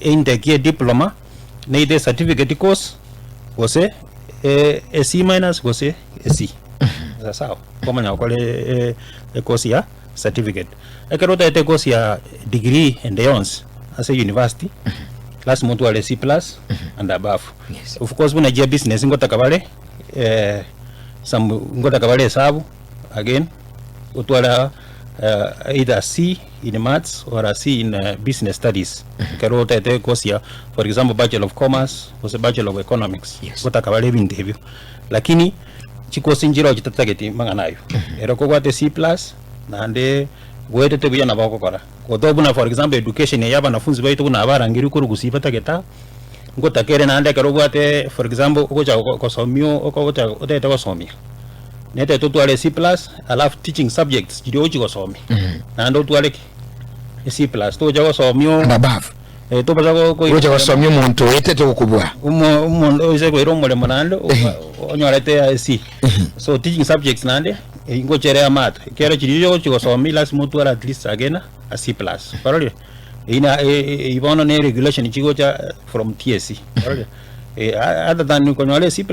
intake diploma neite certificate course gose C minus gose C sawa kama nyakole course ya certificate ekerota ete course ya degree and beyond as a university class mtu wale C+ and above. Yes. Of course when a business ngota kabale ngota kabale hesabu again utwala either C in maths or a C in business studies. Kerota ete course ya for example Bachelor of Commerce or Bachelor of Economics. Yes. Ngota kabale bintu hivyo. Lakini chikosi njiro chitatageti manganayo. Eroko kwate C+ na ande wete tebuya na bako kora. Kodobuna for example education ya banafunzi baito kuna abarangiri kuru gusipata geta. Ngota kere na ande kero kwate for example okocha kosomio okocha otete kosomia. Nete tutwale C+ alafu teaching subjects jiri ochi kosomi. Na ando tutwale C+ to jago somio above. To bazago ko ocha kosomio muntu etete okubwa. Umuntu ise ko iromole manando onyorete C. So teaching subjects nande ingo chere math kero chiriyo chikosomi lazima tu at least again a C+. Parole ina ibono ne regulation chigo cha from TSC. Parole other than ko nyole C+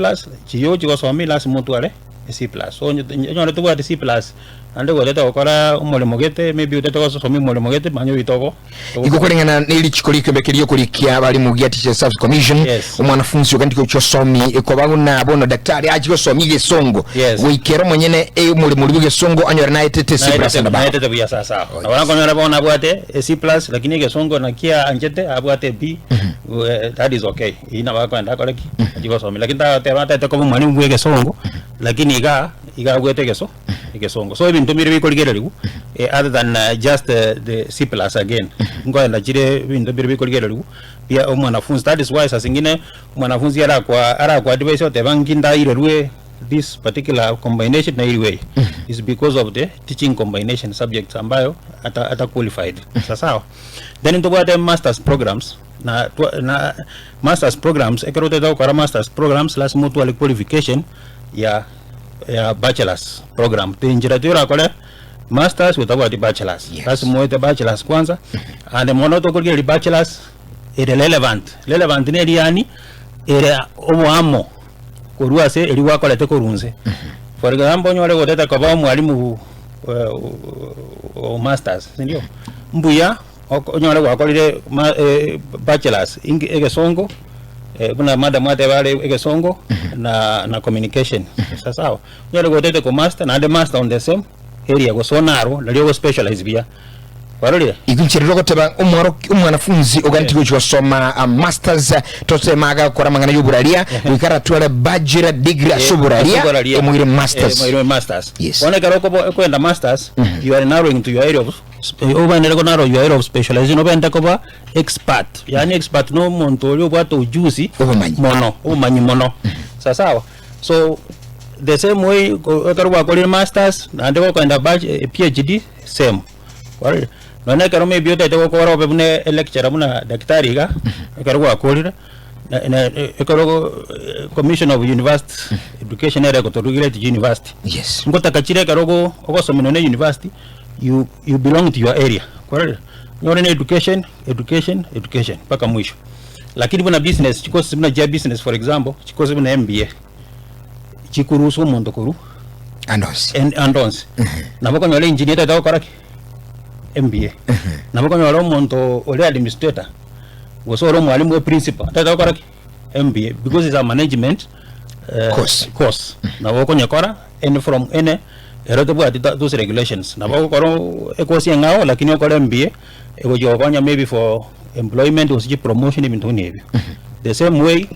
chiyo chikosomi lazima tu ale C+. So nyole tu ate C+ ande go leta okora umole mogete maybe utete ko somi umole mogete manyo bitoko iko kulingana nili chikolike bekeliyo kulikia bali mu Teacher Service Commission. Yes. Umwanafunzi ukandiko chosomi eko baguna bono daktari aji kosomi gesongo. Yes. Wikero mwenyene umole muri gesongo anyora na etete C+ na ba etete buya sasa abana ko nyora bona abwate C+ lakini gesongo na kia anjete abwate B. That is okay ina bakwenda koleki aji kosomi lakini ta ko mwalimu bwe gesongo lakini iga gwete gesongo so ibintu mbiri bikoligero other than just the C+ again ngoenda chire bintu mbiri bikoligero pia umwanafunzi. That is why sasingine umwanafunzi ara kwa advice yote banginda irerwe this particular combination na way is because of the teaching combination subjects ambayo ata qualified sawa. Then into what masters programs na masters programs ekerote ta kwa masters programs lazima tu qualification ya bachelor's program tinjira tira kole masters without the bachelor's. Yes. That's more the bachelor's kwanza and monoto ko the bachelor's irrelevant ne yani ere omuamo kuruase eri wakola te korunze. For example nyore goteta ko ba mwalimu masters ndio mbuya nyore wakolire bachelor's egesongo buna madam wate bale egesongo na communication sawa nyore gotete ko master na the master on the same area go sonaro na lyo specialize bia parole igunchiriro goteba umwanafunzi ogantiko chosoma masters tosemaga kora mangana yuburalia wikara twale bachelor degree asuburalia emwire masters. Yes. One karoko kwenda masters you are narrowing to your area of your area of specialization obenda koba expert yani expert no montolio bwato ujuzi mono sawa. So the same way karwa kwa masters na ndiko kwenda PhD same parole none karo maybe yote ko kora obune lecturer muna daktari ga karwa akolira na karo commission of university education area ko to regulate university. Yes. Ngota kachire karo okosomino ne university you belong to your area kwale nyore ne education paka mwisho. Lakini buna business chikosi buna business for example chikosi buna MBA chikuruhusu umuntu kuru andons nabako nyole engineer ta koraki MBA nabako nyole umuntu ole administrator wosoro mwalimu we principal ta koraki MBA because it's a management course nabako nyakora and from any erote bwa those regulations nabako koro ekosi ngao lakini okora MBA egojo konya maybe for employment or promotion ibintu nebyo. The same way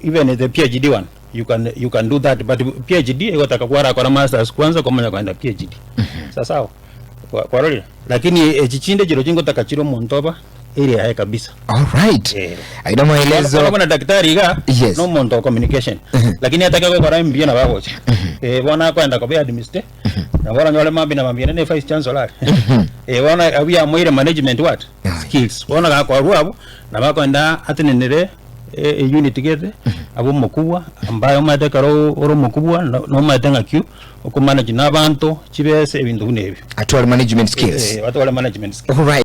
even the PhD one you can do that but PhD egotaka kwara kwa masters kwanza komanya kwenda PhD sawa kwa roli lakini chichinde jiro jingo takachiro montoba area ya kabisa. All right. Aida maelezo kuna daktari ga no monto communication lakini ataka kwa MBA na babo bona kwenda kwa administrator na bora nyole mambi na mambi ne vice chancellor bona abia mwire management what skills bona kwa ruabo na bakwenda atenenere unit gete abo mukubwa ambayo madekaro oro mukubwa no madenga Q okumanage nabantu chibese ebintu bunebyo atwala management skills. Atwala management skills. All right.